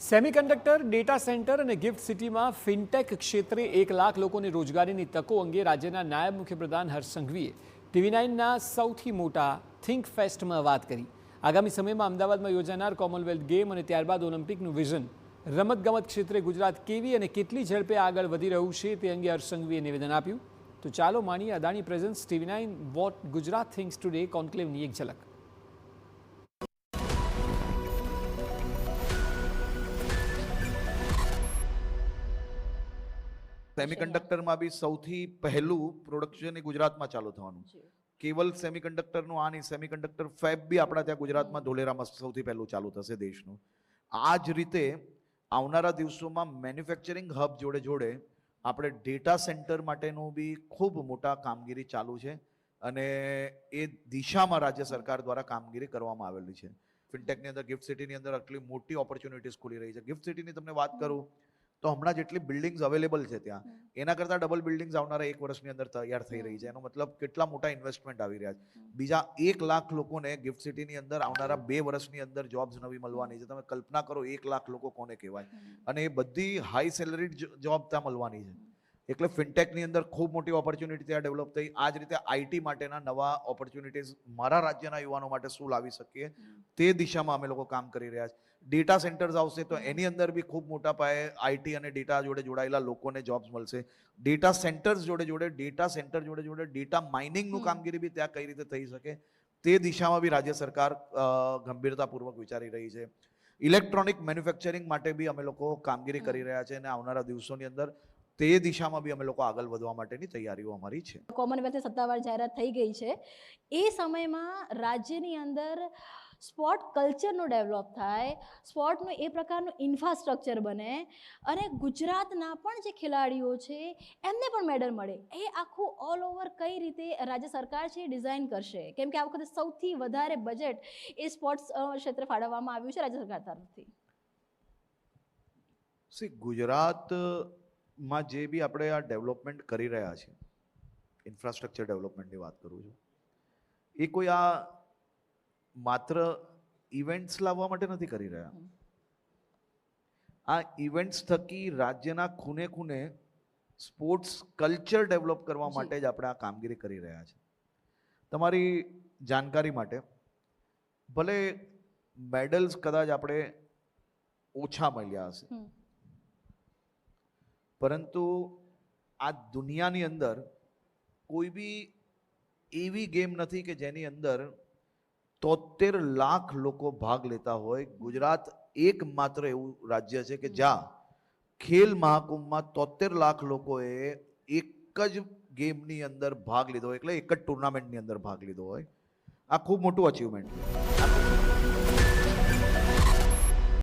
Semiconductor, data centre અને gift સિટીમાં fintech ક્ષેત્રે 1 લાખ લોકોને રોજગારીની તકો અંગે રાજ્યના નાયબ મુખ્યપ્રધાન હર્ષ સંઘવીએ TV9ના સૌથી મોટા થિંક ફેસ્ટમાં વાત કરી. આગામી સમયમાં અમદાવાદમાં યોજાનાર કોમનવેલ્થ ગેમ અને ત્યારબાદ ઓલિમ્પિકનું વિઝન, રમતગમત ક્ષેત્રે ગુજરાત કેવી અને કેટલી ઝડપે આગળ વધી રહ્યું છે તે અંગે હર્ષ સંઘવીએ નિવેદન આપ્યું. તો ચાલો માણીએ Adani presents TV9 what Gujarat thinks today કોન્ક્લેવની એક ઝલક. સેમિકન્ડક્ટરમાં બી સૌથી પહેલું પ્રોડક્શન એ ગુજરાતમાં ચાલુ થવાનું. કેવલ સેમિકન્ડક્ટરનું આ નહીં, સેમિકન્ડક્ટર ફેબ બી આપણા ત્યાં ગુજરાતમાં ધોલેરામાં સૌથી પહેલું ચાલુ થશે દેશનું. આ જ રીતે આવનારા દિવસોમાં મેન્યુફેક્ચરિંગ હબ જોડે જોડે આપણે ડેટા સેન્ટર માટેનું બી ખૂબ મોટા કામગીરી ચાલુ છે અને એ દિશામાં રાજ્ય સરકાર દ્વારા કામગીરી કરવામાં આવેલી છે. ફિનટેકની અંદર, ગિફ્ટ સિટીની અંદર આટલી મોટી ઓપોર્ચ્યુનિટીઝ ખુલી રહી છે. ગિફ્ટ સિટીની તમને વાત કરું તો હમણાં જેટલી બિલ્ડિંગ્સ અવેલેબલ છે ત્યાં, એના કરતાં ડબલ બિલ્ડિંગ્સ આવનારા 1 વર્ષની અંદર તૈયાર થઈ રહી છે. એનો મતલબ કેટલા મોટા ઇન્વેસ્ટમેન્ટ આવી રહ્યા છે. બીજા 1 લાખ લોકોને ગિફ્ટ સિટીની અંદર આવનારા 2 વર્ષની અંદર જોબ્સ નવી મળવાની છે. તમે કલ્પના કરો 1 લાખ લોકો કોને કહેવાય, અને એ બધી હાઈ સેલરીડ જોબ ત્યાં મળવાની છે. એટલે ફિનટેકની અંદર ખૂબ મોટી ઓપોર્ચ્યુનિટી ત્યાં ડેવલપ થઈ. આ જ રીતે આઈટી માટેના નવા ઓપોર્ચ્યુનિટીઝ મારા રાજ્યના યુવાનો માટે શું લાવી શકીએ તે દિશામાં અમે લોકો કામ કરી રહ્યા છીએ. ડેટા સેન્ટર્સ આવશે તો એની અંદર બી ખૂબ મોટા પાયે આઈટી અને ડેટા જોડે જોડાયેલા લોકોને જોબ્સ મળશે. ડેટા સેન્ટર્સ જોડે જોડે ડેટા માઇનિંગનું કામગીરી બી ત્યાં કઈ રીતે થઈ શકે તે દિશામાં બી રાજ્ય સરકાર ગંભીરતાપૂર્વક વિચારી રહી છે. ઇલેક્ટ્રોનિક મેન્યુફેક્ચરિંગ માટે બી અમે લોકો કામગીરી કરી રહ્યા છે અને આવનારા દિવસોની અંદર તે દિશામાં બી અમે લોકો આગળ વધવા માટેની તૈયારીઓ અમારી છે. કોમનવેલ્થની સત્તાવાર જાહેરાત થઈ ગઈ છે. એ સમયમાં રાજ્યની અંદર સ્પોર્ટ કલ્ચરનું ડેવલપ થાય, સ્પોર્ટનું એ પ્રકારનું ઇન્ફ્રાસ્ટ્રક્ચર બને અને ગુજરાતના પણ જે ખેલાડીઓ છે એમને પણ મેડલ મળે. એ આખું ઓલ ઓવર કઈ રીતે રાજ્ય સરકાર છે એ ડિઝાઇન કરશે? કેમ કે આ વખતે સૌથી વધારે બજેટ એ સ્પોર્ટ્સ ક્ષેત્રે ફાળવવામાં આવ્યું છે રાજ્ય સરકાર તરફથી. ગુજરાતમાં જે બી આપણે આ ડેવલપમેન્ટ કરી રહ્યા છીએ, ઇન્ફ્રાસ્ટ્રક્ચર ડેવલપમેન્ટની વાત કરું છું, એ કોઈ આ માત્ર ઇવેન્ટ્સ લાવવા માટે નથી કરી રહ્યા. આ ઇવેન્ટ્સ થકી રાજ્યના ખૂણે ખૂણે સ્પોર્ટ્સ કલ્ચર ડેવલપ કરવા માટે જ આપણે આ કામગીરી કરી રહ્યા છીએ. તમારી જાણકારી માટે, ભલે મેડલ્સ કદાચ આપણે ઓછા મળ્યા હશે, પરંતુ આ દુનિયાની અંદર કોઈ બી એવી ગેમ નથી કે જેની અંદર 73 લાખ લોકો ભાગ લેતા હોય. ગુજરાત એકમાત્ર એવું રાજ્ય છે કે જ્યાં ખેલ મહાકુંભમાં 73 લાખ લોકોએ એક જ ગેમની અંદર ભાગ લીધો હોય, એટલે એક જ ટુર્નામેન્ટની અંદર ભાગ લીધો હોય. આ ખૂબ મોટું અચીવમેન્ટ છે.